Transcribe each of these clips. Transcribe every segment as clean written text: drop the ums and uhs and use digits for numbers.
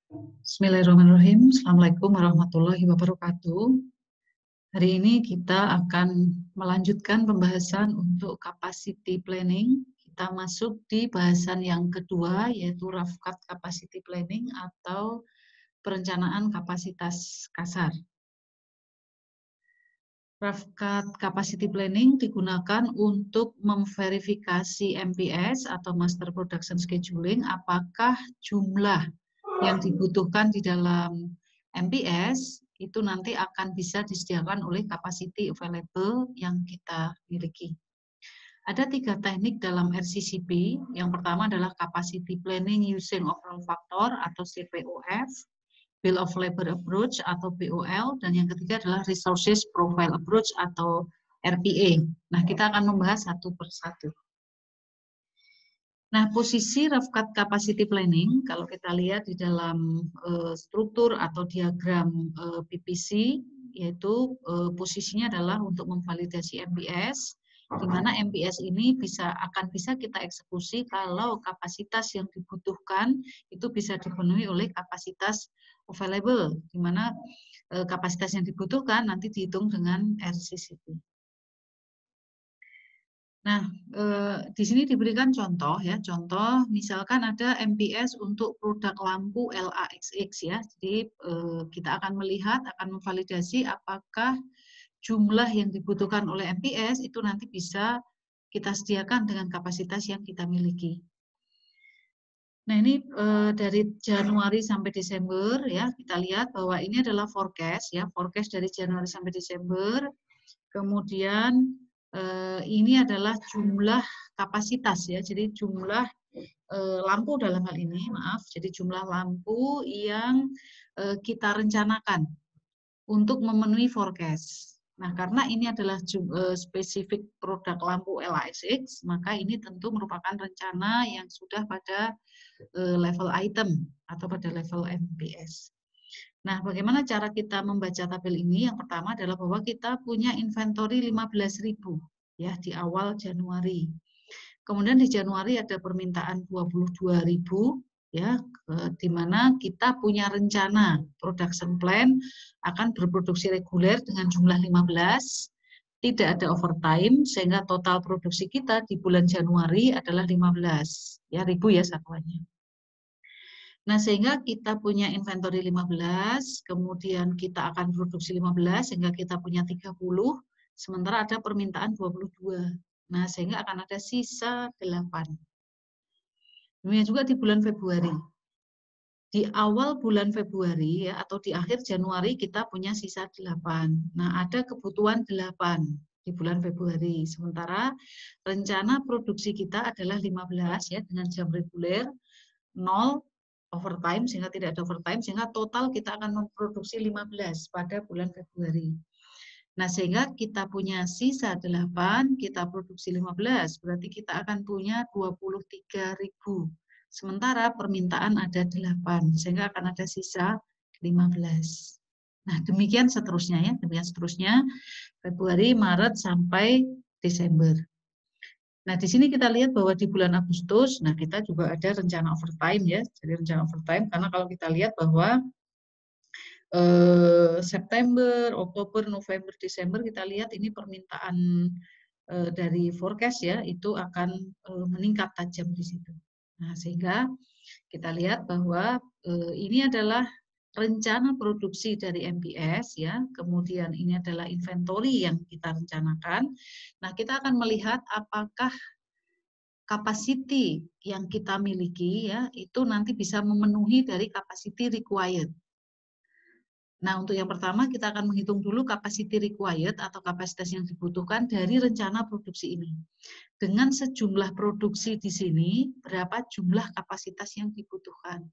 Bismillahirrahmanirrahim. Assalamualaikum warahmatullahi wabarakatuh. Hari ini kita akan melanjutkan pembahasan untuk capacity planning. Kita masuk di bahasan yang kedua, yaitu Rafkat Capacity Planning atau perencanaan kapasitas kasar. Rafkat Capacity Planning digunakan untuk memverifikasi MPS atau Master Production Scheduling, apakah jumlah yang dibutuhkan di dalam MPS itu nanti akan bisa disediakan oleh capacity available yang kita miliki. Ada 3 teknik dalam RCCP. Yang pertama adalah Capacity Planning Using Overall Factor atau CPOF, Bill of Labor Approach atau BOL, dan yang ketiga adalah Resources Profile Approach atau RPA. Nah, kita akan membahas satu persatu. Nah, posisi Rafkat Capacity Planning, kalau kita lihat di dalam struktur atau diagram PPC, yaitu posisinya adalah untuk memvalidasi MPS, di mana MPS ini akan bisa kita eksekusi kalau kapasitas yang dibutuhkan itu bisa dipenuhi oleh kapasitas available, di mana kapasitas yang dibutuhkan nanti dihitung dengan RCCP. Nah, di sini diberikan contoh ya, contoh misalkan ada MPS untuk produk lampu LAXX ya. Jadi kita akan melihat, akan memvalidasi apakah jumlah yang dibutuhkan oleh MPS itu nanti bisa kita sediakan dengan kapasitas yang kita miliki. Nah, ini dari Januari sampai Desember ya, kita lihat bahwa ini adalah forecast ya, forecast dari Januari sampai Desember. Kemudian ini adalah jumlah kapasitas ya, jadi jumlah lampu dalam hal ini, maaf, jadi jumlah lampu yang kita rencanakan untuk memenuhi forecast. Nah, karena ini adalah spesifik produk lampu LAXX, maka ini tentu merupakan rencana yang sudah pada level item atau pada level MPS. Nah, bagaimana cara kita membaca tabel ini? Yang pertama adalah bahwa kita punya inventory 15.000 ya di awal Januari. Kemudian di Januari ada permintaan 22.000 ya, di mana kita punya rencana production plan akan berproduksi reguler dengan jumlah 15, tidak ada overtime sehingga total produksi kita di bulan Januari adalah 15 ya, ribu ya satuannya. Nah, sehingga kita punya inventory 15, kemudian kita akan produksi 15, sehingga kita punya 30, sementara ada permintaan 22. Nah, sehingga akan ada sisa 8. Demikian juga di bulan Februari. Di awal bulan Februari ya, atau di akhir Januari kita punya sisa 8. Nah, ada kebutuhan 8 di bulan Februari. Sementara rencana produksi kita adalah 15 ya, dengan jam reguler, 0 overtime, sehingga tidak ada overtime, sehingga total kita akan memproduksi 15 pada bulan Februari. Nah, sehingga kita punya sisa 8, kita produksi 15, berarti kita akan punya 23.000. Sementara permintaan ada 8, sehingga akan ada sisa 15. Nah, demikian seterusnya ya, demikian seterusnya Februari, Maret sampai Desember. Nah, di sini kita lihat bahwa di bulan Agustus, nah kita juga ada rencana overtime ya, jadi rencana overtime karena kalau kita lihat bahwa September, Oktober, November, Desember kita lihat ini permintaan dari forecast ya itu akan meningkat tajam di situ. Nah, sehingga kita lihat bahwa ini adalah rencana produksi dari MPS ya, kemudian ini adalah inventory yang kita rencanakan. Nah, kita akan melihat apakah capacity yang kita miliki ya itu nanti bisa memenuhi dari capacity required. Nah, untuk yang pertama kita akan menghitung dulu capacity required atau kapasitas yang dibutuhkan dari rencana produksi ini. Dengan sejumlah produksi di sini, berapa jumlah kapasitas yang dibutuhkan.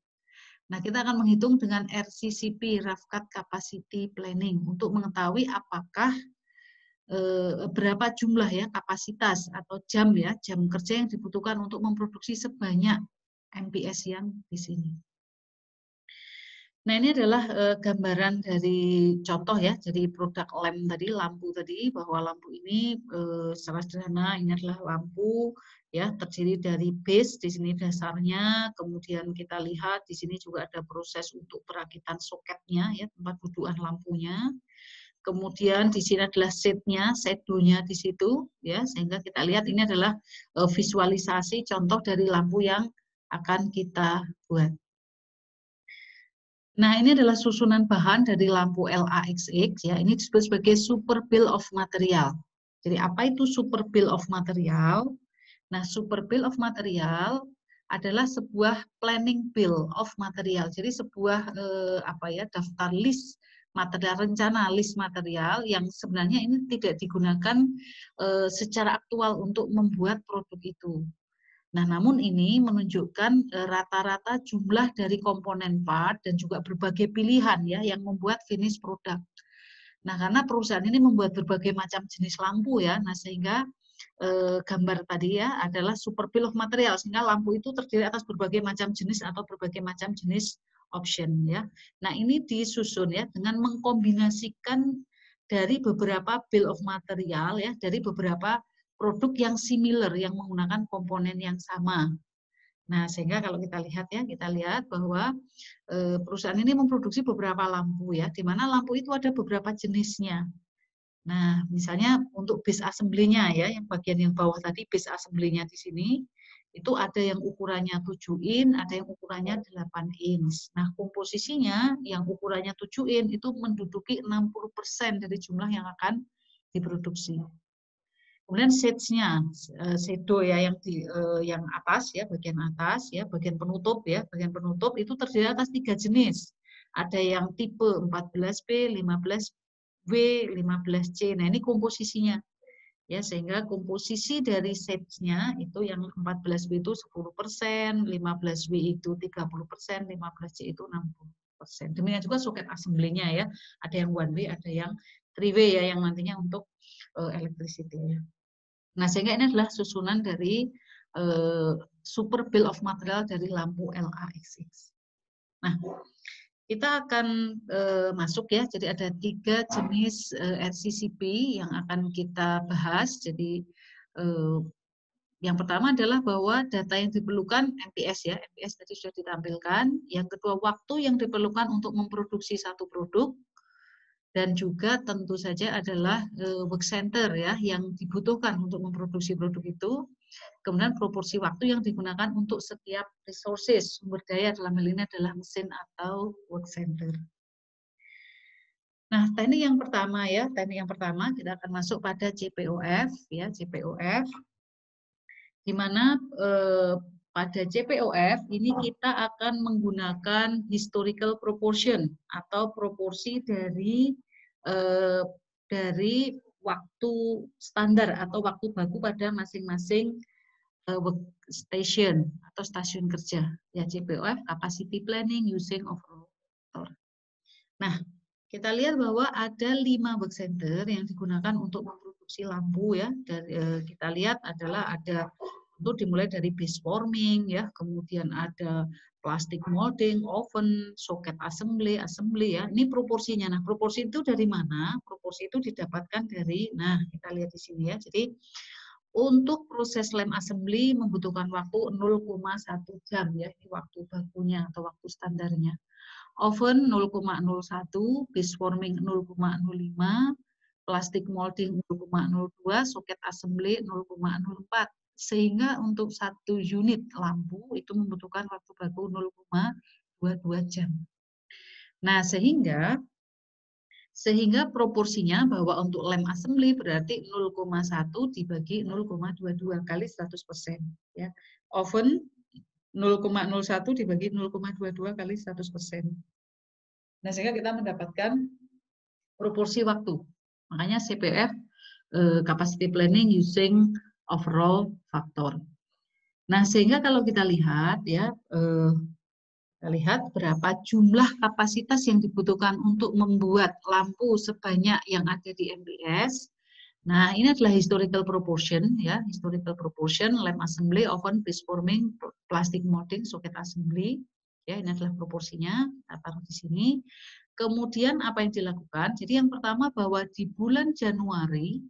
Nah, kita akan menghitung dengan RCCP, Rafkat Capacity Planning, untuk mengetahui apakah berapa jumlah ya kapasitas atau jam ya, jam kerja yang dibutuhkan untuk memproduksi sebanyak MPS yang di sini. Nah, ini adalah gambaran dari contoh ya, jadi produk lem tadi, lampu tadi, bahwa lampu ini secara sederhana ini adalah lampu ya, terdiri dari base di sini dasarnya, kemudian kita lihat di sini juga ada proses untuk perakitan soketnya ya, tempat dudukan lampunya. Kemudian di sini adalah setnya, shadow-nya di situ ya, sehingga kita lihat ini adalah visualisasi contoh dari lampu yang akan kita buat. Nah, ini adalah susunan bahan dari lampu LAXX ya. Ini disebut sebagai super bill of material. Jadi apa itu super bill of material? Nah, super bill of material adalah sebuah planning bill of material. Jadi sebuah daftar list material, rencana list material yang sebenarnya ini tidak digunakan secara aktual untuk membuat produk itu. Nah, namun ini menunjukkan rata-rata jumlah dari komponen part dan juga berbagai pilihan ya yang membuat finish produk. Nah, karena perusahaan ini membuat berbagai macam jenis lampu ya, nah sehingga gambar tadi ya adalah super bill of material, sehingga lampu itu terdiri atas berbagai macam jenis atau berbagai macam jenis option ya. Nah, ini disusun ya dengan mengkombinasikan dari beberapa bill of material ya, dari beberapa produk yang similar yang menggunakan komponen yang sama. Nah, sehingga kalau kita lihat ya, kita lihat bahwa perusahaan ini memproduksi beberapa lampu ya, di mana lampu itu ada beberapa jenisnya. Nah, misalnya untuk base assembly-nya ya, yang bagian yang bawah tadi base assembly-nya di sini, itu ada yang ukurannya 7 in, ada yang ukurannya 8 inch. Nah, komposisinya yang ukurannya 7 in itu menduduki 60% dari jumlah yang akan diproduksi. Kemudian shades-nya, shadow ya yang atas ya, bagian penutup ya, bagian penutup itu terdiri atas 3 jenis. Ada yang tipe 14B, 15W, 15C. Nah, ini komposisinya. Ya, sehingga komposisi dari shades-nya itu yang 14W itu 10%, 15W itu 30%, 15C itu 60%. Demikian juga soket assembly-nya ya. Ada yang one way, ada yang three way ya, yang nantinya untuk electricity. Nah, sehingga ini adalah susunan dari super bill of material dari lampu LAXX. Nah, kita akan masuk ya, jadi ada 3 jenis RCCP yang akan kita bahas. Jadi yang pertama adalah bahwa data yang diperlukan MPS ya, MPS tadi sudah ditampilkan. Yang kedua, waktu yang diperlukan untuk memproduksi satu produk. Dan juga tentu saja adalah work center ya yang dibutuhkan untuk memproduksi produk itu. Kemudian proporsi waktu yang digunakan untuk setiap resources, sumber daya dalam hal ini adalah mesin atau work center. Nah, teknik yang pertama ya, teknik yang pertama kita akan masuk pada CPOF ya, CPOF di mana pada CPOF ini kita akan menggunakan historical proportion atau proporsi dari waktu standar atau waktu baku pada masing-masing workstation atau stasiun kerja. Ya, CPOF, capacity planning using overall factor. Nah, kita lihat bahwa ada 5 work center yang digunakan untuk memproduksi lampu ya. Dan kita lihat adalah ada untuk dimulai dari base forming ya, kemudian ada plastic molding, oven, socket assembly ya. Ini proporsinya. Nah, proporsi itu dari mana? Proporsi itu didapatkan dari, nah kita lihat di sini ya. Jadi untuk proses lem assembly membutuhkan waktu 0,1 jam ya, ini waktu bakunya atau waktu standarnya. Oven 0,01, base forming 0,05, plastic molding 0,02, socket assembly 0,04. Sehingga untuk 1 unit lampu itu membutuhkan waktu baku 0,22 jam. Nah, sehingga proporsinya bahwa untuk lem assembly berarti 0,1 dibagi 0,22 kali 100%. Ya. Oven 0,01 dibagi 0,22 kali 100%. Nah, sehingga kita mendapatkan proporsi waktu. Makanya CPF, capacity planning using overall factor. Nah, sehingga kalau kita lihat ya, kita lihat berapa jumlah kapasitas yang dibutuhkan untuk membuat lampu sebanyak yang ada di MPS. Nah, ini adalah historical proportion ya, historical proportion, lem assembly, oven, base forming, plastic molding, socket assembly. Ya, ini adalah proporsinya, kita taruh di sini. Kemudian apa yang dilakukan? Jadi yang pertama bahwa di bulan Januari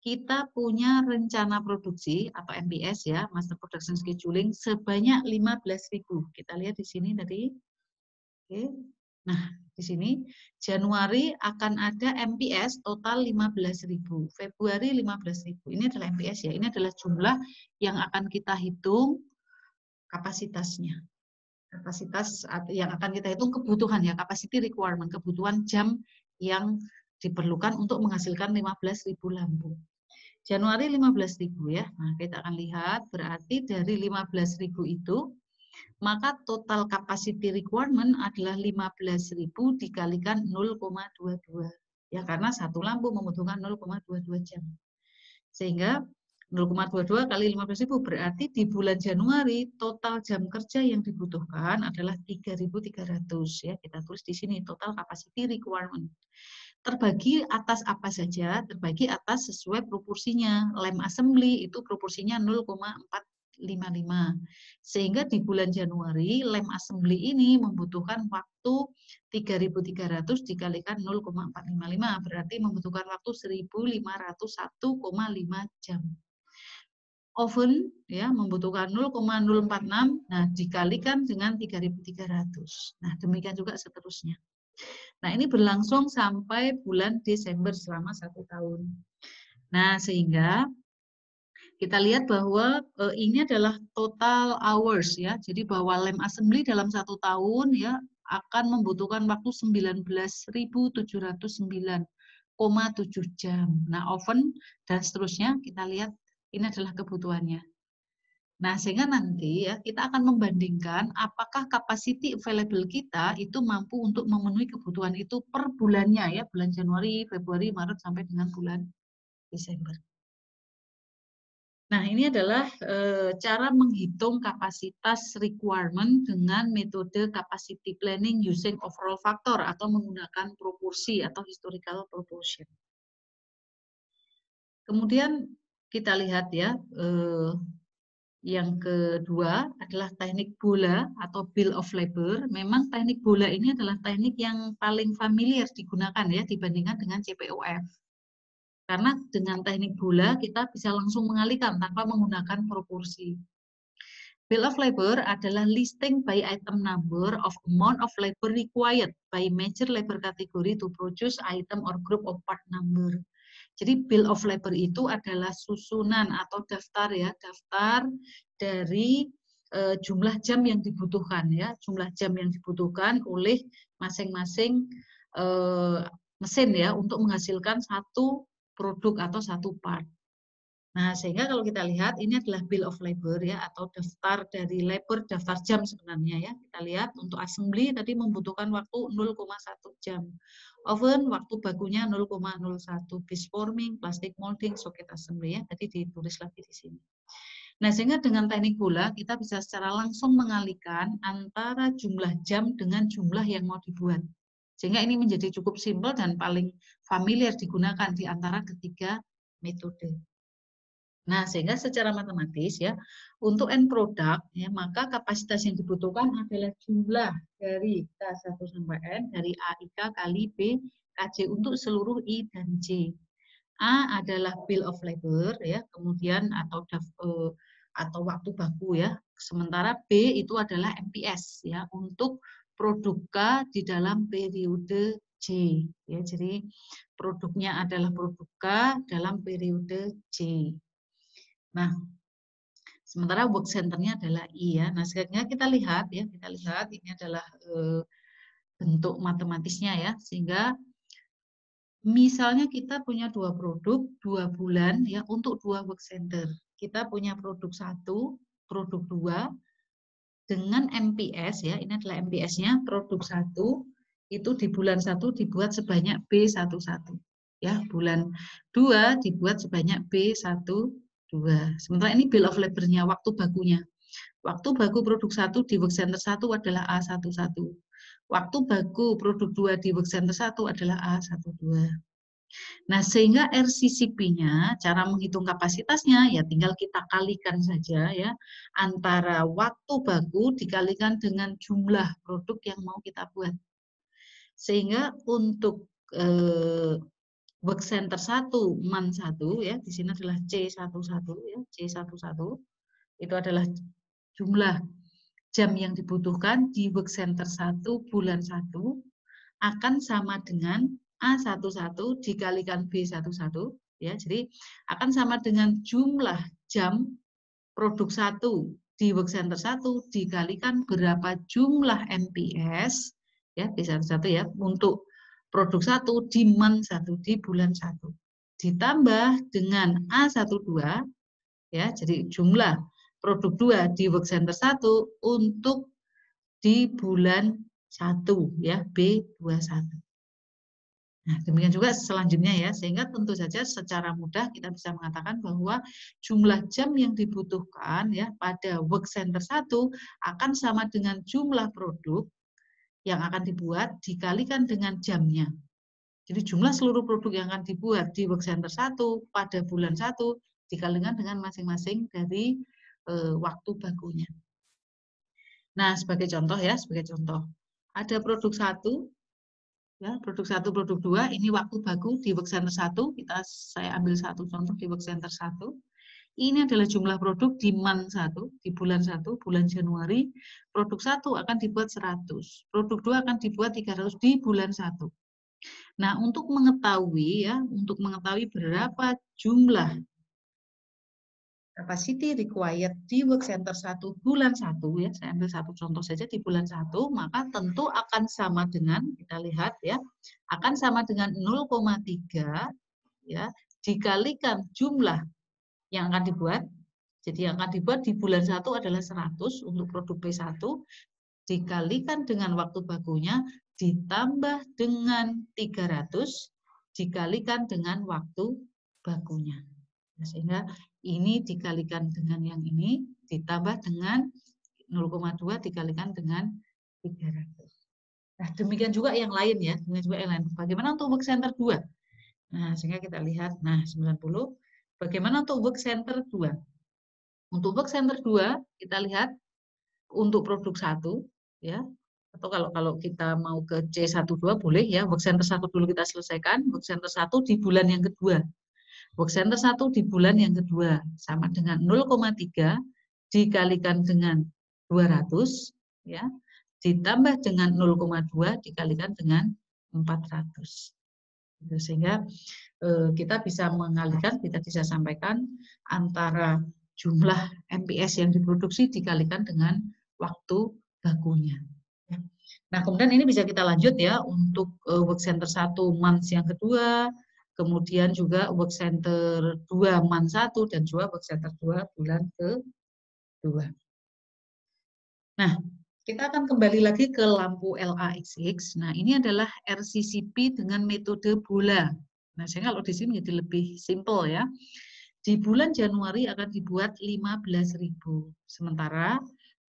kita punya rencana produksi atau MPS ya, Master Production Scheduling sebanyak 15.000. Kita lihat di sini tadi. Oke. Nah, di sini Januari akan ada MPS total 15.000, Februari 15.000. Ini adalah MPS ya. Ini adalah jumlah yang akan kita hitung kapasitasnya. Kapasitas yang akan kita hitung kebutuhan ya, capacity requirement, kebutuhan jam yang diperlukan untuk menghasilkan 15.000 lampu. Januari 15.000 ya. Nah, kita akan lihat berarti dari 15.000 itu maka total capacity requirement adalah 15.000 dikalikan 0,22. Ya, karena satu lampu membutuhkan 0,22 jam. Sehingga 0,22 kali 15.000 berarti di bulan Januari total jam kerja yang dibutuhkan adalah 3.300 ya. Kita tulis di sini total capacity requirement. Terbagi atas apa saja? Terbagi atas sesuai proporsinya. Lem assembly itu proporsinya 0,455. Sehingga di bulan Januari lem assembly ini membutuhkan waktu 3.300 dikalikan 0,455 berarti membutuhkan waktu 1.501,5 jam. Oven ya membutuhkan 0,046, nah dikalikan dengan 3.300. Nah demikian juga seterusnya. Nah ini berlangsung sampai bulan Desember selama 1 tahun. Nah sehingga kita lihat bahwa ini adalah total hours ya. Jadi bahwa lem assembly dalam 1 tahun ya akan membutuhkan waktu 19.709,7 jam. Nah oven dan seterusnya kita lihat ini adalah kebutuhannya. Nah, sehingga nanti ya kita akan membandingkan apakah capacity available kita itu mampu untuk memenuhi kebutuhan itu per bulannya ya, bulan Januari, Februari, Maret sampai dengan bulan Desember. Nah, ini adalah cara menghitung kapasitas requirement dengan metode capacity planning using overall factor atau menggunakan proporsi atau historical proportion. Kemudian kita lihat ya, yang kedua adalah teknik bola atau bill of labor. Memang teknik bola ini adalah teknik yang paling familiar digunakan ya dibandingkan dengan CPOF. Karena dengan teknik bola kita bisa langsung mengalihkan tanpa menggunakan proporsi. Bill of labor adalah listing by item number of amount of labor required by major labor category to produce item or group of part number. Jadi bill of labor itu adalah susunan atau daftar ya, daftar dari jumlah jam yang dibutuhkan ya, jumlah jam yang dibutuhkan oleh masing-masing mesin ya untuk menghasilkan satu produk atau satu part. Nah, sehingga kalau kita lihat ini adalah bill of labor ya atau daftar dari labor, daftar jam sebenarnya ya. Kita lihat untuk assembly tadi membutuhkan waktu 0,1 jam. Oven waktu bakunya 0,01, piece forming, plastic molding, socket assembly ya. Tadi ditulis lagi di sini. Nah, sehingga dengan teknik bola kita bisa secara langsung mengalihkan antara jumlah jam dengan jumlah yang mau dibuat. Sehingga ini menjadi cukup simpel dan paling familiar digunakan di antara ketiga metode. Nah, sehingga secara matematis ya, untuk end product ya, maka kapasitas yang dibutuhkan adalah jumlah dari K1 sampai N dari AIK kali B KJ untuk seluruh I dan J. A adalah bill of labor ya, kemudian atau waktu baku ya. Sementara B itu adalah MPS ya untuk produk K di dalam periode J ya. Jadi produknya adalah produk K dalam periode J. Nah, sementara work center-nya adalah I ya. Nah, sekarang kita lihat ya, ini adalah bentuk matematisnya ya, sehingga misalnya kita punya 2 produk, 2 bulan ya untuk 2 work center. Kita punya produk 1, produk 2 dengan MPS ya, ini adalah MPS-nya produk 1 itu di bulan 1 dibuat sebanyak B11. Ya, bulan 2 dibuat sebanyak B12. Sementara ini bill of labor-nya, waktu bakunya. Waktu baku produk 1 di work center 1 adalah A11. Waktu baku produk 2 di work center 1 adalah A12. Nah, sehingga RCCP-nya, cara menghitung kapasitasnya, ya tinggal kita kalikan saja ya, antara waktu baku dikalikan dengan jumlah produk yang mau kita buat. Sehingga untuk work center 1, man 1, ya, di sini adalah C11, ya, C11, itu adalah jumlah jam yang dibutuhkan di work center 1 bulan 1, akan sama dengan A11 dikalikan B11, ya. Jadi akan sama dengan jumlah jam produk 1 di work center 1 dikalikan berapa jumlah MPS, ya, B11 ya, untuk produk 1 di month 1 di bulan 1. Ditambah dengan A12, ya, jadi jumlah produk 2 di work center 1 untuk di bulan 1, ya, B21. Nah, demikian juga selanjutnya ya, sehingga tentu saja secara mudah kita bisa mengatakan bahwa jumlah jam yang dibutuhkan ya pada work center 1 akan sama dengan jumlah produk yang akan dibuat dikalikan dengan jamnya. Jadi jumlah seluruh produk yang akan dibuat di work center 1 pada bulan 1 dikalikan dengan masing-masing dari waktu bakunya. Nah, sebagai contoh ya, ada produk 1, ya, produk 1, produk 2, ini waktu baku di work center 1, saya ambil satu contoh di work center 1. Ini adalah jumlah produk di month 1, di bulan 1, bulan Januari. Produk 1 akan dibuat 100, produk 2 akan dibuat 300 di bulan 1. Nah, untuk mengetahui ya, berapa jumlah capacity required di work center 1 bulan 1, ya, saya ambil satu contoh saja di bulan 1, maka tentu akan sama dengan, kita lihat ya, akan sama dengan 0,3 ya, dikalikan jumlah yang akan dibuat. Jadi yang akan dibuat di bulan 1 adalah 100 untuk produk P1, dikalikan dengan waktu bakunya, ditambah dengan 300, dikalikan dengan waktu bakunya. Sehingga ini dikalikan dengan yang ini, ditambah dengan 0,2 dikalikan dengan 300. Nah, demikian juga yang lain ya, Bagaimana untuk work center 2? Nah, sehingga kita lihat, nah 90. Bagaimana untuk work center 2? Untuk work center 2, kita lihat untuk produk 1, ya. Atau kalau kita mau ke C12 boleh ya, work center 1 dulu kita selesaikan, work center 1 di bulan yang kedua. Work center 1 di bulan yang kedua sama dengan 0,3 dikalikan dengan 200 ya, ditambah dengan 0,2 dikalikan dengan 400. Sehingga kita bisa mengalihkan, kita bisa sampaikan antara jumlah MPS yang diproduksi dikalikan dengan waktu bakunya. Nah, kemudian ini bisa kita lanjut ya untuk work center 1 month yang kedua, kemudian juga work center 2 month 1 dan juga work center 2 bulan ke-2. Nah, kita akan kembali lagi ke lampu LAXX. Nah, ini adalah RCCP dengan metode bola. Nah, sehingga kalau di sini menjadi lebih simple ya. Di bulan Januari akan dibuat 15.000. Sementara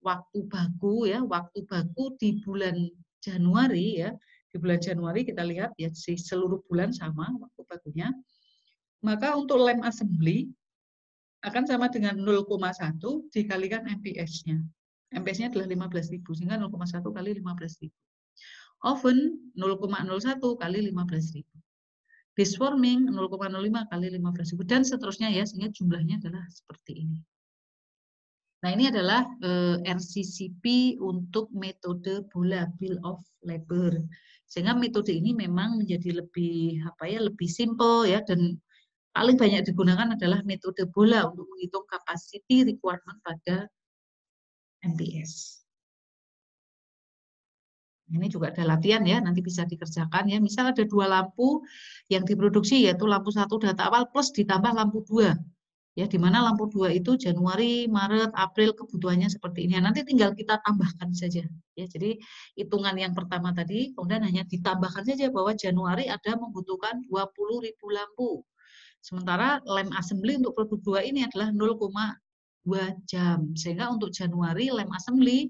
waktu baku ya, waktu baku di bulan Januari ya, di bulan Januari kita lihat ya seluruh bulan sama waktu bakunya. Maka untuk lem assembly akan sama dengan 0,1 dikalikan MPS-nya. MPS-nya adalah 15.000, sehingga 0,1 kali 15.000. Oven 0,01 kali 15.000. Base forming 0,05 kali 15.000 dan seterusnya ya, sehingga jumlahnya adalah seperti ini. Nah, ini adalah RCCP untuk metode bola, bill of labor. Sehingga metode ini memang menjadi lebih lebih simple ya, dan paling banyak digunakan adalah metode bola untuk menghitung capacity requirement pada MPS. Ini juga ada latihan ya, nanti bisa dikerjakan ya. Misal ada 2 lampu yang diproduksi, yaitu lampu 1 data awal plus ditambah lampu 2. Ya, di mana lampu 2 itu Januari, Maret, April kebutuhannya seperti ini. Nanti tinggal kita tambahkan saja. Ya, jadi hitungan yang pertama tadi, kemudian hanya ditambahkan saja bahwa Januari ada membutuhkan 20.000 lampu. Sementara lem assembly untuk produk 2 ini adalah 0,2 jam. Sehingga untuk Januari lem assembly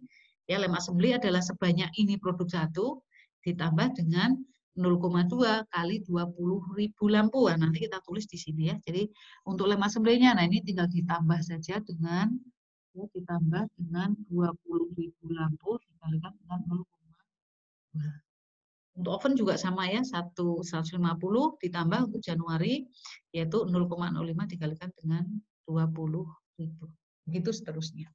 adalah sebanyak ini produk 1 ditambah dengan 0,2 kali 20.000 lampu. Nah, nanti kita tulis di sini ya. Jadi untuk lem assembly-nya, nah ini tinggal ditambah saja dengan 20.000 lampu dikalikan dengan 0,2. Untuk oven juga sama ya, 150 ditambah untuk Januari yaitu 0,05 dikalikan dengan 20.000. Begitu seterusnya.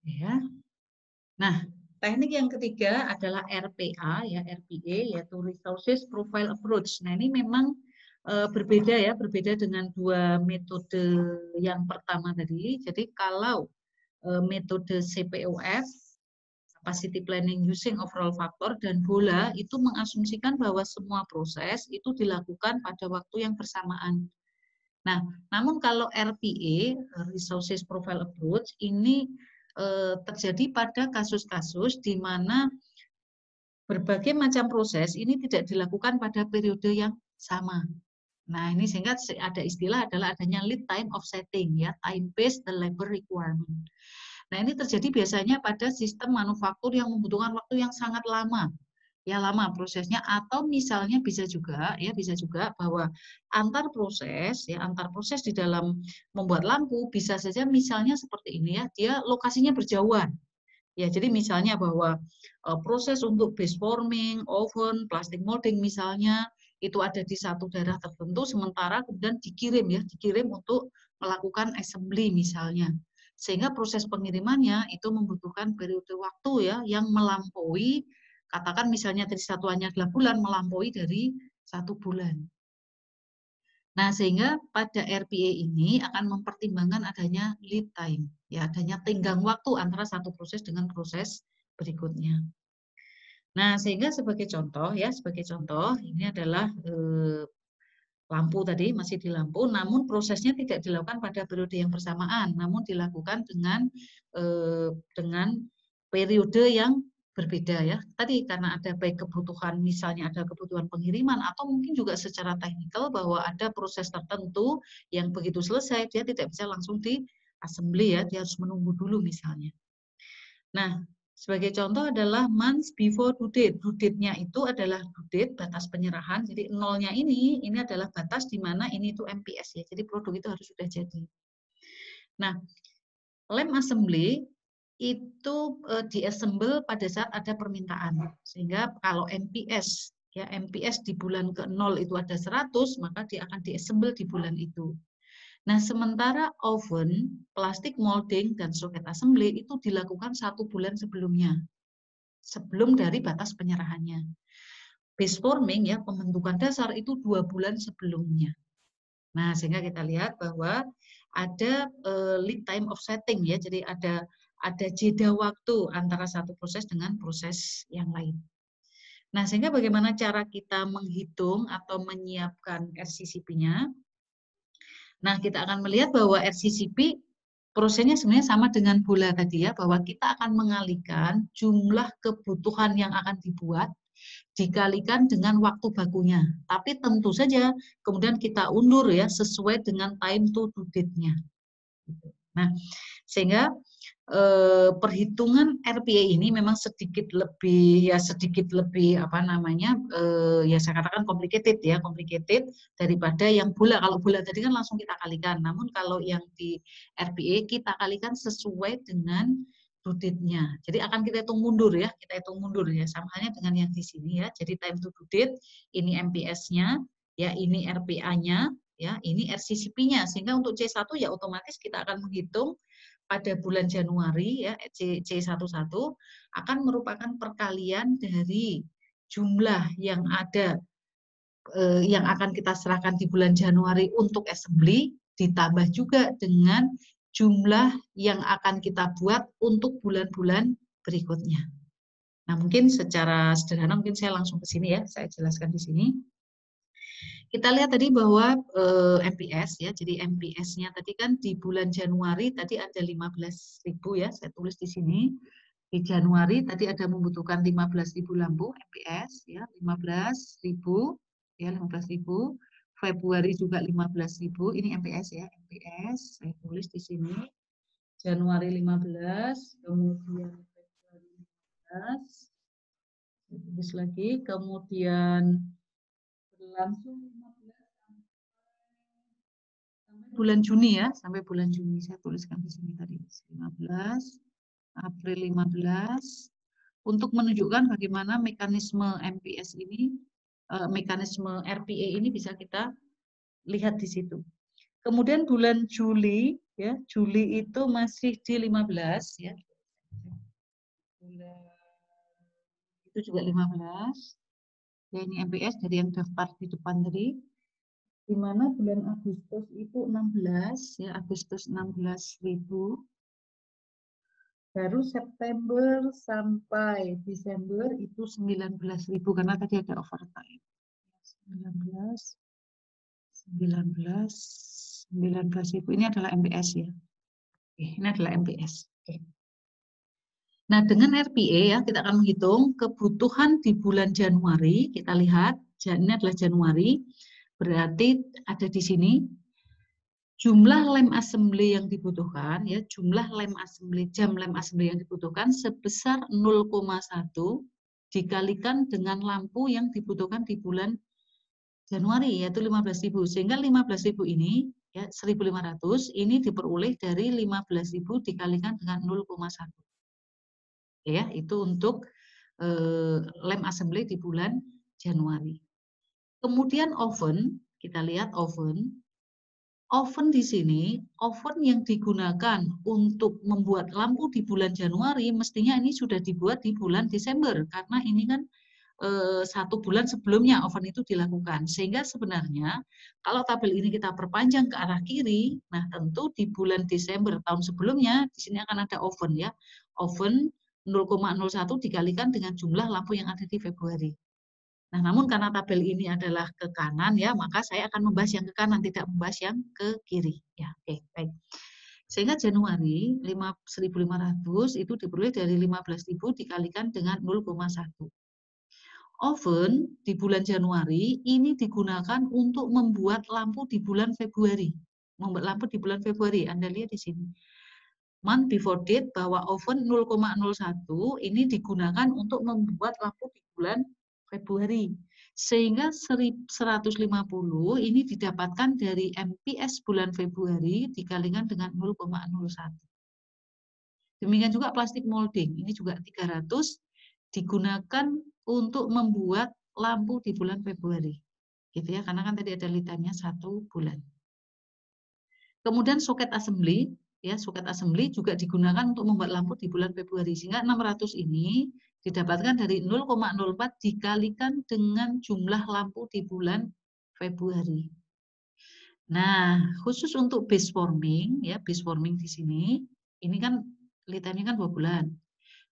Ya. Nah, teknik yang ketiga adalah RPA ya, RPA yaitu Resources Profile Approach. Nah, ini memang berbeda ya, berbeda dengan dua metode yang pertama tadi. Jadi kalau metode CPOF, Capacity Planning Using Overall Factor, dan BOLA itu mengasumsikan bahwa semua proses itu dilakukan pada waktu yang bersamaan. Nah, namun kalau RPA, Resources Profile Approach, ini terjadi pada kasus-kasus di mana berbagai macam proses ini tidak dilakukan pada periode yang sama. Nah, ini sehingga ada istilah adalah adanya lead time offsetting ya, time based the labor requirement. Nah, ini terjadi biasanya pada sistem manufaktur yang membutuhkan waktu yang sangat lama. Ya, lama prosesnya, atau misalnya bisa juga bahwa antar proses di dalam membuat lampu bisa saja misalnya seperti ini ya, dia lokasinya berjauhan. Ya, jadi misalnya bahwa proses untuk base forming, oven, plastic molding misalnya itu ada di satu daerah tertentu, sementara kemudian dikirim untuk melakukan assembly misalnya. Sehingga proses pengirimannya itu membutuhkan periode waktu ya yang melampaui, katakan misalnya dari satuannya adalah bulan, melampaui dari 1 bulan. Nah, sehingga pada RPA ini akan mempertimbangkan adanya lead time, ya, adanya tenggang waktu antara satu proses dengan proses berikutnya. Nah, sehingga sebagai contoh ini adalah lampu tadi, masih di lampu, namun prosesnya tidak dilakukan pada periode yang bersamaan, namun dilakukan dengan periode yang berbeda ya. Tadi karena ada baik kebutuhan, misalnya ada kebutuhan pengiriman, atau mungkin juga secara teknikal bahwa ada proses tertentu yang begitu selesai dia tidak bisa langsung di assembly ya, dia harus menunggu dulu misalnya. Nah, sebagai contoh adalah months before due date. Due date-nya itu adalah due date, batas penyerahan. Jadi nolnya ini adalah batas di mana ini itu MPS ya. Jadi produk itu harus sudah jadi. Nah, lem assembly itu diassemble pada saat ada permintaan. Sehingga kalau MPS di bulan ke-0 itu ada 100, maka dia akan diassemble di bulan itu. Nah, sementara oven, plastic molding, dan socket assembly itu dilakukan 1 bulan sebelumnya, sebelum dari batas penyerahannya. Base forming ya, pembentukan dasar itu 2 bulan sebelumnya. Nah, sehingga kita lihat bahwa ada lead time offsetting ya, jadi ada jeda waktu antara satu proses dengan proses yang lain. Nah, sehingga bagaimana cara kita menghitung atau menyiapkan RCCP-nya? Nah, kita akan melihat bahwa RCCP prosesnya sebenarnya sama dengan bola tadi ya, bahwa kita akan mengalihkan jumlah kebutuhan yang akan dibuat dikalikan dengan waktu bakunya. Tapi tentu saja kemudian kita undur ya sesuai dengan time to due date-nya. Nah, sehingga perhitungan RPA ini memang sedikit lebih ya saya katakan complicated daripada yang bola. Kalau bola tadi kan langsung kita kalikan, namun kalau yang di RPA kita kalikan sesuai dengan due date-nya. Jadi akan kita hitung mundur ya, sama halnya dengan yang di sini ya. Jadi time to due date ini MPS-nya, ya ini RPA-nya, ya ini RCCP-nya. Sehingga untuk C1 ya otomatis kita akan menghitung pada bulan Januari ya C11 akan merupakan perkalian dari jumlah yang ada yang akan kita serahkan di bulan Januari untuk assembly ditambah juga dengan jumlah yang akan kita buat untuk bulan-bulan berikutnya. Nah, mungkin secara sederhana mungkin saya langsung ke sini ya, saya jelaskan di sini. Kita lihat tadi bahwa MPS ya, jadi MPS-nya tadi kan di bulan Januari tadi ada 15.000 ya, saya tulis di sini. Di Januari tadi ada membutuhkan 15.000 lampu MPS ya, 15.000 ya, 15.000. Februari juga 15.000, ini MPS ya, MPS saya tulis di sini. Januari 15, kemudian Februari tulis lagi, kemudian berlangsung 15 sampai bulan Juni ya, sampai bulan Juni. Saya tuliskan di sini tadi 15 April 15 untuk menunjukkan bagaimana mekanisme MPS ini, mekanisme RPA ini bisa kita lihat di situ. Kemudian bulan Juli ya, Juli itu masih di 15 ya. Bulan itu juga 15. Ya, ini MPS dari yang daftar di depan tadi. Di mana bulan Agustus itu 16 ya, Agustus 16.000. Baru September sampai Desember itu 19.000 karena tadi ada overtime. 19 19.000 ini adalah MPS ya. Oke, ini adalah MPS. Oke. Nah, dengan RPA ya kita akan menghitung kebutuhan di bulan Januari. Kita lihat, ini adalah Januari. Berarti ada di sini jumlah lem assembly yang dibutuhkan ya, jumlah lem assembly, jam lem assembly yang dibutuhkan sebesar 0,1 dikalikan dengan lampu yang dibutuhkan di bulan Januari yaitu 15.000. Sehingga 15.000 ini ya 1.500 ini diperoleh dari 15.000 dikalikan dengan 0,1. Ya, itu untuk lem assembly di bulan Januari. Kemudian oven, kita lihat oven. Oven di sini, oven yang digunakan untuk membuat lampu di bulan Januari, mestinya ini sudah dibuat di bulan Desember, karena ini kan 1 bulan sebelumnya oven itu dilakukan. Sehingga sebenarnya kalau tabel ini kita perpanjang ke arah kiri, nah tentu di bulan Desember tahun sebelumnya, di sini akan ada oven ya. Oven 0,01 dikalikan dengan jumlah lampu yang ada di Februari. Nah, namun karena tabel ini adalah ke kanan ya, maka saya akan membahas yang ke kanan, tidak membahas yang ke kiri. Ya, oke, baik. Sehingga Januari 1.500 itu diperoleh dari 15.000 dikalikan dengan 0,1. Oven di bulan Januari ini digunakan untuk membuat lampu di bulan Februari. Membuat lampu di bulan Februari, Anda lihat di sini. Month before date bahwa oven 0,01 ini digunakan untuk membuat lampu di bulan Februari. Sehingga 150 ini didapatkan dari MPS bulan Februari dikalikan dengan 0,01. Demikian juga plastik molding, ini juga 300 digunakan untuk membuat lampu di bulan Februari. Gitu ya, karena kan tadi ada litannya 1 bulan. Kemudian soket assembly, ya soket assembly juga digunakan untuk membuat lampu di bulan Februari. Sehingga 600 ini didapatkan dari 0,04 dikalikan dengan jumlah lampu di bulan Februari. Nah, khusus untuk base forming, ya base forming di sini, ini kan litannya kan 2 bulan.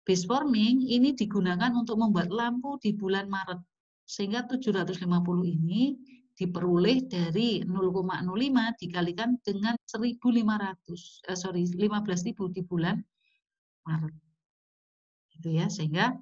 Base forming ini digunakan untuk membuat lampu di bulan Maret. Sehingga 750 ini diperoleh dari 0,05 dikalikan dengan 15.000 di bulan Maret. Gitu ya, sehingga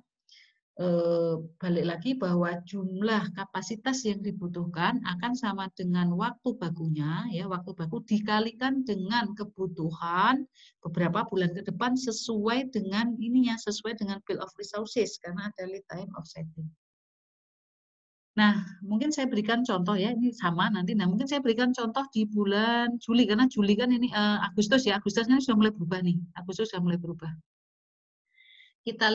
balik lagi bahwa jumlah kapasitas yang dibutuhkan akan sama dengan waktu bakunya ya, waktu baku dikalikan dengan kebutuhan beberapa bulan ke depan sesuai dengan ininya, sesuai dengan bill of resources karena ada lead time offsetting. Nah, mungkin saya berikan contoh ya, ini sama nanti. Nah, mungkin saya berikan contoh di bulan Juli karena Juli kan ini Agustus ya, Agustusnya sudah mulai berubah nih. Agustus sudah mulai berubah. Kita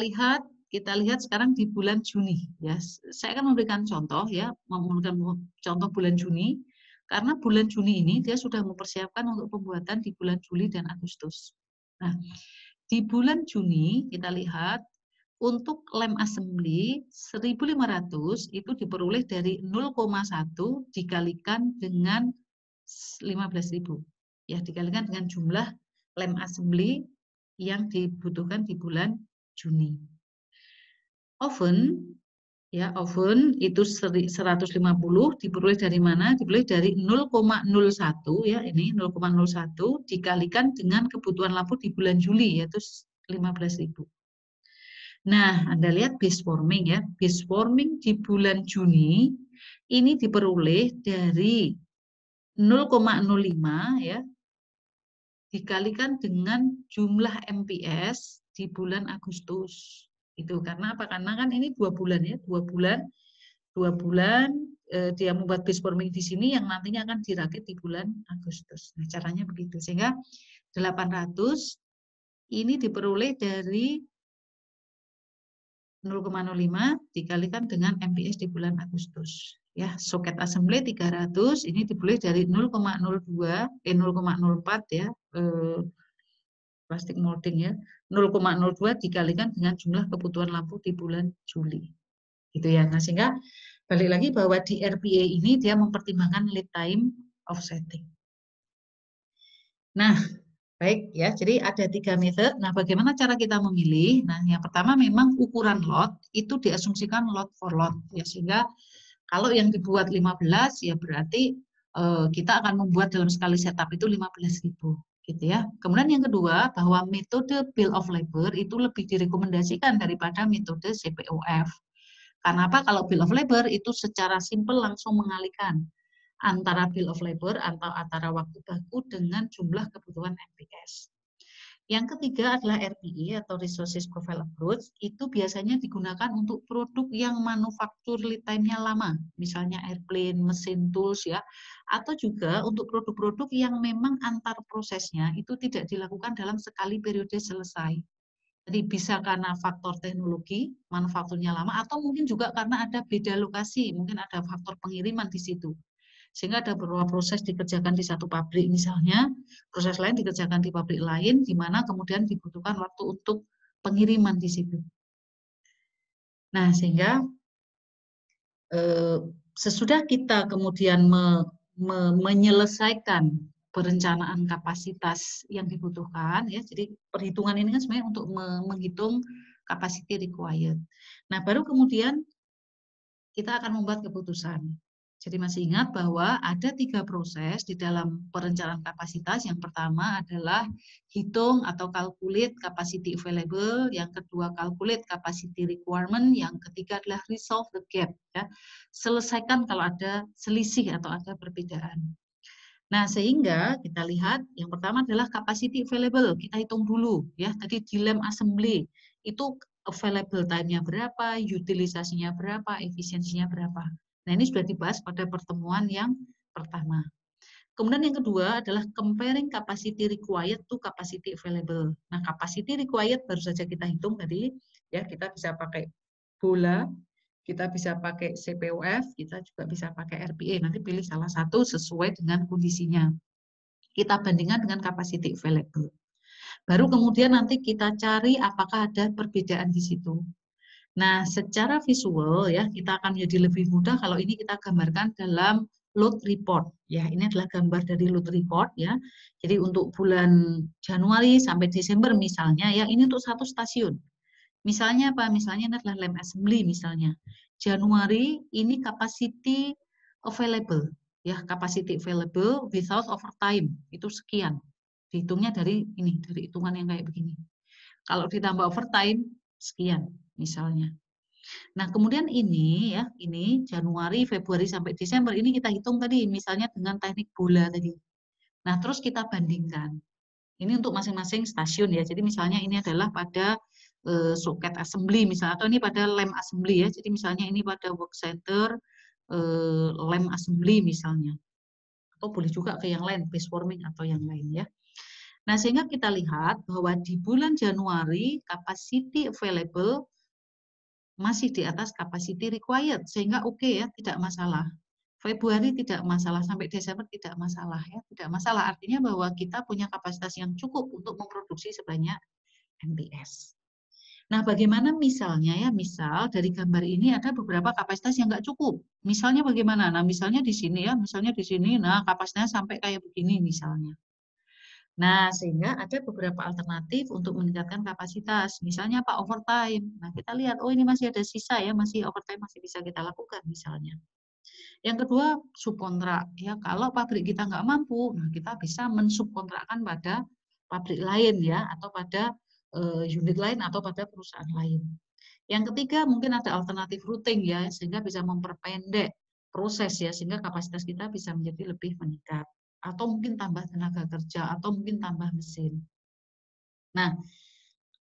lihat sekarang di bulan Juni ya. Saya akan memberikan contoh ya, memberikan contoh bulan Juni karena bulan Juni ini dia sudah mempersiapkan untuk pembuatan di bulan Juli dan Agustus. Nah, di bulan Juni kita lihat untuk lem assembly 1.500 itu diperoleh dari 0,1 dikalikan dengan 15.000. Ya, dikalikan dengan jumlah lem assembly yang dibutuhkan di bulan Juni. Oven ya, oven itu 150 diperoleh dari mana? Diperoleh dari 0,01 ya, ini 0,01 dikalikan dengan kebutuhan lampu di bulan Juli yaitu 15.000. Nah, Anda lihat base forming ya. Base forming di bulan Juni ini diperoleh dari 0,05 ya dikalikan dengan jumlah MPS di bulan Agustus. Itu karena apa? Karena kan ini 2 bulan ya, 2 bulan dia membuat base forming di sini yang nantinya akan dirakit di bulan Agustus. Nah, caranya begitu. Sehingga 800 ini diperoleh dari 0,05 dikalikan dengan MPS di bulan Agustus. Ya, soket assembly 300 ini diperoleh dari 0,04 ya, plastik molding ya. 0,02 dikalikan dengan jumlah kebutuhan lampu di bulan Juli. Gitu ya. Nah, sehingga balik lagi bahwa di RPA ini dia mempertimbangkan lead time offsetting. Nah, baik ya, jadi ada 3 metode. Nah, bagaimana cara kita memilih? Nah, yang pertama memang ukuran lot itu diasumsikan lot for lot ya, sehingga kalau yang dibuat 15 ya berarti kita akan membuat dalam sekali setup itu 15.000 gitu ya. Kemudian yang kedua bahwa metode bill of labor itu lebih direkomendasikan daripada metode CPOF. Karena apa? Kalau bill of labor itu secara simpel langsung mengalihkan antara bill of labor atau antara waktu baku dengan jumlah kebutuhan MPS. Yang ketiga adalah RPE atau Resources Profile Approach. Itu biasanya digunakan untuk produk yang manufaktur lead time-nya lama, misalnya airplane, mesin tools ya, atau juga untuk produk-produk yang memang antar prosesnya itu tidak dilakukan dalam sekali periode selesai. Jadi bisa karena faktor teknologi, manufakturnya lama, atau mungkin juga karena ada beda lokasi, mungkin ada faktor pengiriman di situ. Sehingga ada beberapa proses dikerjakan di satu pabrik misalnya, proses lain dikerjakan di pabrik lain, di mana kemudian dibutuhkan waktu untuk pengiriman di situ. Nah, sehingga sesudah kita kemudian menyelesaikan perencanaan kapasitas yang dibutuhkan, ya, jadi perhitungan ini kan sebenarnya untuk menghitung capacity required. Nah, baru kemudian kita akan membuat keputusan. Jadi masih ingat bahwa ada 3 proses di dalam perencanaan kapasitas. Yang pertama adalah hitung atau calculate capacity available, yang kedua calculate capacity requirement, yang ketiga adalah resolve the gap. Ya. Selesaikan kalau ada selisih atau ada perbedaan. Nah, sehingga kita lihat yang pertama adalah capacity available. Kita hitung dulu ya. Tadi di lem assembly itu available time-nya berapa, utilisasinya berapa, efisiensinya berapa. Nah, ini sudah dibahas pada pertemuan yang pertama. Kemudian yang kedua adalah comparing capacity required to capacity available. Nah, capacity required baru saja kita hitung tadi, ya kita bisa pakai bola, kita bisa pakai CPOF, kita juga bisa pakai RPA. Nanti pilih salah satu sesuai dengan kondisinya. Kita bandingkan dengan capacity available. Baru kemudian nanti kita cari apakah ada perbedaan di situ. Nah, secara visual ya kita akan menjadi lebih mudah kalau ini kita gambarkan dalam load report. Ya, ini adalah gambar dari load report ya. Jadi untuk bulan Januari sampai Desember misalnya ya, ini untuk satu stasiun. Misalnya apa? Misalnya ini adalah lem assembly misalnya. Januari ini capacity available ya, capacity available without overtime itu sekian. Dihitungnya dari ini, dari hitungan yang kayak begini. Kalau ditambah overtime sekian misalnya. Nah, kemudian ini ya, ini Januari, Februari sampai Desember ini kita hitung tadi misalnya dengan teknik bola tadi. Nah, terus kita bandingkan. Ini untuk masing-masing stasiun ya. Jadi misalnya ini adalah pada soket assembly misalnya, atau ini pada lem assembly ya. Jadi misalnya ini pada work center lem assembly misalnya. Atau boleh juga ke yang lain, base forming atau yang lain ya. Nah, sehingga kita lihat bahwa di bulan Januari capacity available masih di atas capacity required, sehingga oke ya, tidak masalah. Februari tidak masalah, sampai Desember tidak masalah ya, tidak masalah. Artinya bahwa kita punya kapasitas yang cukup untuk memproduksi sebanyak MPS. Nah, bagaimana misalnya ya, misal dari gambar ini ada beberapa kapasitas yang nggak cukup. Misalnya bagaimana? Nah, misalnya di sini ya, misalnya di sini, nah kapasitasnya sampai kayak begini misalnya. Nah, sehingga ada beberapa alternatif untuk meningkatkan kapasitas. Misalnya apa? Overtime. Nah, kita lihat, oh ini masih ada sisa ya, masih overtime masih bisa kita lakukan misalnya. Yang kedua, subkontrak. Ya, kalau pabrik kita nggak mampu, nah kita bisa mensubkontrakkan pada pabrik lain ya, atau pada unit lain atau pada perusahaan lain. Yang ketiga, mungkin ada alternatif routing ya, sehingga bisa memperpendek proses ya, sehingga kapasitas kita bisa menjadi lebih meningkat. Atau mungkin tambah tenaga kerja, atau mungkin tambah mesin. Nah,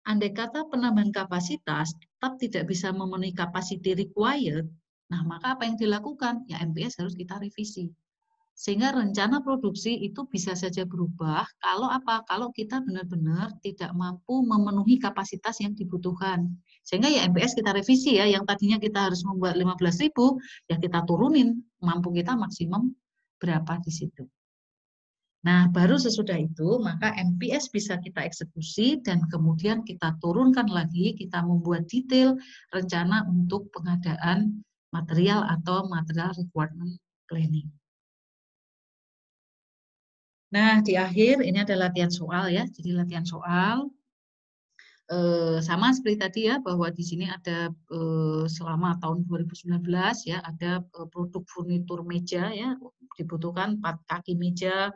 andai kata penambahan kapasitas tetap tidak bisa memenuhi capacity required, nah maka apa yang dilakukan? Ya MPS harus kita revisi. Sehingga rencana produksi itu bisa saja berubah kalau apa? Kalau kita benar-benar tidak mampu memenuhi kapasitas yang dibutuhkan. Sehingga ya MPS kita revisi ya, yang tadinya kita harus membuat 15.000, ya kita turunin, mampu kita maksimum berapa di situ. Nah, baru sesudah itu, maka MPS bisa kita eksekusi dan kemudian kita turunkan lagi, kita membuat detail rencana untuk pengadaan material atau material requirement planning. Nah, di akhir ini ada latihan soal ya. Jadi latihan soal sama seperti tadi ya, bahwa di sini ada selama tahun 2019 ya ada produk furnitur meja ya, dibutuhkan 4 kaki meja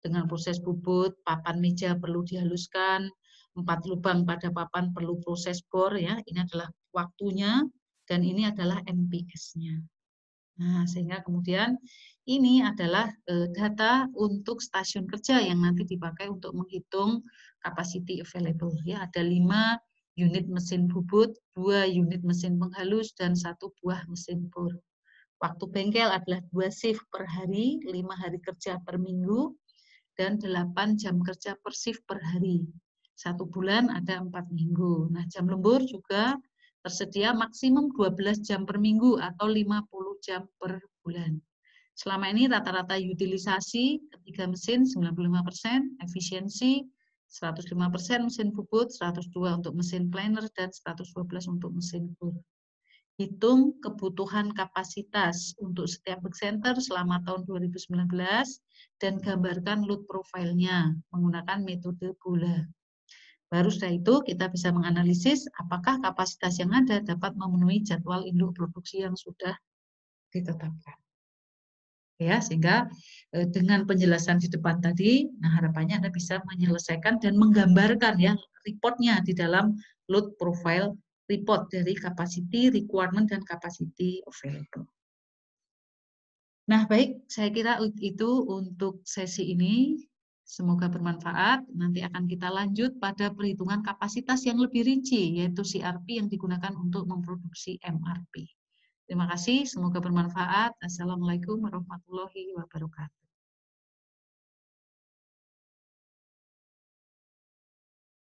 dengan proses bubut, papan meja perlu dihaluskan, 4 lubang pada papan perlu proses bor ya. Ini adalah waktunya dan ini adalah MPS-nya. Nah, sehingga kemudian ini adalah data untuk stasiun kerja yang nanti dipakai untuk menghitung capacity available. Ya, ada 5 unit mesin bubut, 2 unit mesin penghalus, dan 1 buah mesin bor. Waktu bengkel adalah 2 shift per hari, 5 hari kerja per minggu, dan 8 jam kerja per shift per hari. 1 bulan ada 4 minggu. Nah, jam lembur juga tersedia maksimum 12 jam per minggu atau 50 jam per bulan. Selama ini rata-rata utilisasi ketiga mesin 95%, efisiensi 105% mesin bubut, 102 untuk mesin planer, dan 112 untuk mesin bor. Hitung kebutuhan kapasitas untuk setiap back center selama tahun 2019 dan gambarkan load profile-nya menggunakan metode bola. Baru setelah itu kita bisa menganalisis apakah kapasitas yang ada dapat memenuhi jadwal induk produksi yang sudah ditetapkan. Ya, sehingga dengan penjelasan di depan tadi, nah harapannya Anda bisa menyelesaikan dan menggambarkan ya reportnya di dalam load profile report dari capacity requirement dan capacity available. Nah, baik, saya kira itu untuk sesi ini. Semoga bermanfaat. Nanti akan kita lanjut pada perhitungan kapasitas yang lebih rinci, yaitu CRP yang digunakan untuk memproduksi MRP. Terima kasih, semoga bermanfaat. Assalamualaikum warahmatullahi wabarakatuh.